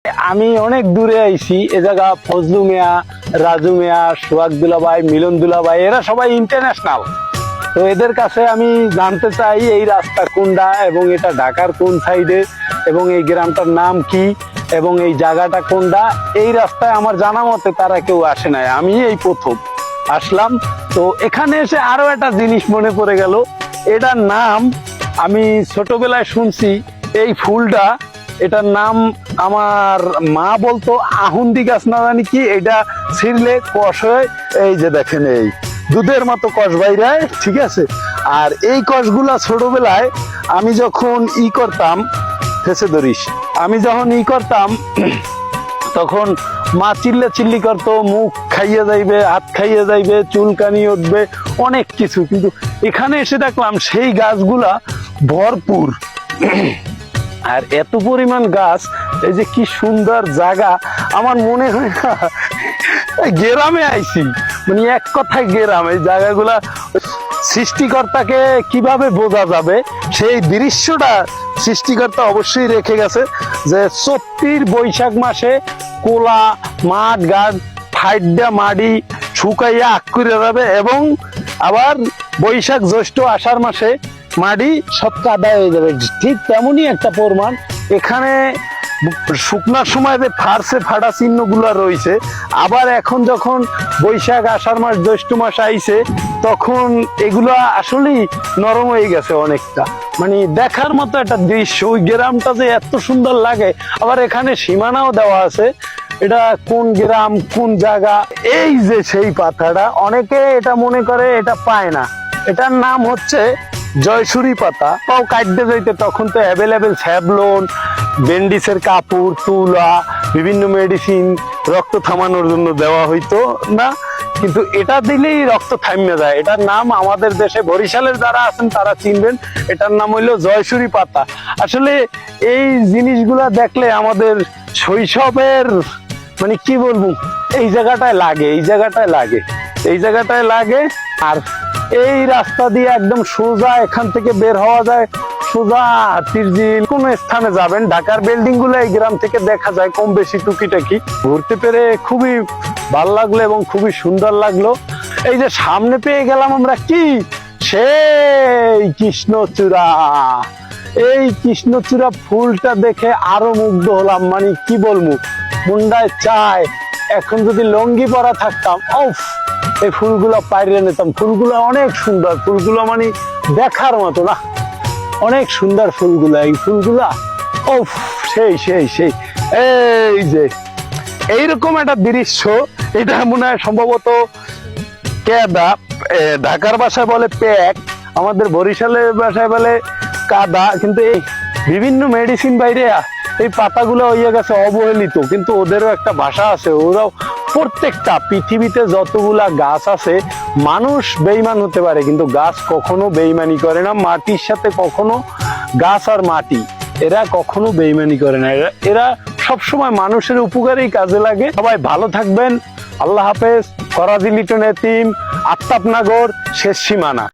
আমি অনেক দূরে আইছি, এ জায়গা ফজলু মিয়া, রাজু মিয়া, সোহাগ দুলাভাই, মিলন দুলাভাই, এরা সবাই ইন্টারন্যাশনাল। তো এদের কাছে আমি জানতে চাই এই রাস্তা কোনটা এবং এটা ঢাকার কোন সাইডে এবং এই গ্রামটার নাম কি এবং এই জায়গাটা কোনটা। এই রাস্তায় আমার জানা মতে তারা কেউ আসে নাই, আমি এই প্রথম আসলাম। তো এখানে এসে আরো একটা জিনিস মনে পড়ে গেল, এটার নাম আমি ছোটবেলায় শুনছি। এই ফুলটা, এটার নাম আমার মা বলতো আহুন্দি গাছ না জানি কি, এটা ছিঁড়লে কষ হয়। এই যে দেখেন, এই দুধের মতো কষ বাইরায়, ঠিক আছে। আর এই কষগুলা ছোটবেলায় আমি যখন করতাম, ফেসে ধরিস, আমি যখন করতাম তখন মা চিল্লি করতো, মুখ খাইয়ে যাইবে, হাত খাইয়ে যাইবে, চুলকানি উঠবে, অনেক কিছু। কিন্তু এখানে এসে দেখলাম সেই গাছগুলা ভরপুর। আর এত পরিমাণ গাছ, এই যে কি সুন্দর জায়গা, আমার মনে হয় না গ্রামে আইছি, মানে এক কথায় গ্রাম। এই জায়গাগুলা সৃষ্টিকর্তাকে কিভাবে বোঝা যাবে, সেই দৃশ্যটা সৃষ্টিকর্তা অবশ্যই রেখে গেছে। যে 34 বৈশাখ মাসে কোলা মাঠ ঘাট ফাইডা মাড়ি শুকাইয়া আকুরে যাবে এবং আবার বৈশাখ জ্যৈষ্ঠ আষাঢ় মাসে মাটি সব কাদা হয়ে যাবে। ঠিক তেমনই একটা প্রমাণ এখানে শুকনার সময় যে ফারসে ফাটা চিহ্ন গুলা রয়েছে, আবার এখন যখন বৈশাখ আষাঢ় মাস জ্যৈষ্ঠ মাস আইছে তখন এগুলা আসলেই নরম হয়ে গেছে অনেকটা। মানে দেখার মতো একটা দৃশ্য, ওই গ্রামটা যে এত সুন্দর লাগে। আবার এখানে সীমানাও দেওয়া আছে, এটা কোন গ্রাম কোন জায়গা। এই যে সেই পাতাটা, অনেকে এটা মনে করে এটা পায় না, এটার নাম হচ্ছে জয়সুরি পাতা। পাও কাটতে যাইতে তখন তো অ্যাভেলেবেল স্যাভলন, ব্যান্ডিসের কাপড়, তুলা, বিভিন্ন মেডিসিন রক্ত থামানোর জন্য দেওয়া হইতো না, কিন্তু এটা দিলেই রক্ত থামিয়ে যায়। এটার নাম আমাদের দেশে বরিশালের যারা আছেন তারা চিনবেন, এটার নাম হইলো জয়সুরি পাতা। আসলে এই জিনিসগুলা দেখলে আমাদের শৈশবের, মানে কি বলবো, এই জায়গাটায় লাগে, এই জায়গাটায় লাগে, এই জায়গাটায় লাগে। আর এই রাস্তা দিয়ে একদম সোজা এখান থেকে বের হওয়া যায়, সোজা তিরজিল কোন স্থানে যাবেন। ঢাকার বিল্ডিং গুলো এই গ্রাম থেকে দেখা যায় কম বেশি টুকিটাকি। ঘুরতে পেরে খুবই ভালো লাগলো এবং খুবই সুন্দর লাগলো। এই যে সামনে পেয়ে গেলাম আমরা কি, সেই কৃষ্ণচূড়া। এই কৃষ্ণচূড়া ফুলটা দেখে আরো মুগ্ধ হলাম, মানে কি বলবো, মুন্ডায় চায় এখন যদি লঙ্গি পরা থাকতাম, ওফ, এই ফুলগুলো পাইরে নিতাম। ফুলগুলো অনেক সুন্দর, ফুলগুলো মানে দেখার মতো না, অনেক সুন্দর ফুলগুলা। এই ফুলগুলা ওফ, সেই সেই সেই। এই যে এইরকম একটা দৃশ্য, এটা মনে হয় সম্ভবত কেদা, ঢাকার ভাষায় বলে প্যাক, আমাদের বরিশালের ভাষায় বলে কাদা। কিন্তু এই বিভিন্ন মেডিসিন বাইরে এই পাতাগুলো হইয়া গেছে অবহেলিত, কিন্তু ওদেরও একটা ভাষা আছে। ওরাও প্রত্যেকটা পৃথিবীতে যতগুলা গাছ আছে, মানুষ বেইমান হতে পারে কিন্তু গাছ কখনো বেইমানি করে না। মাটির সাথে কখনো, গাছ আর মাটি এরা কখনো বেইমানি করে না, এরা সবসময় মানুষের উপকারেই কাজে লাগে। সবাই ভালো থাকবেন, আল্লাহ হাফেজ। করাজি লিটন এতিম, আফতাবনগর, শেষ সীমানা।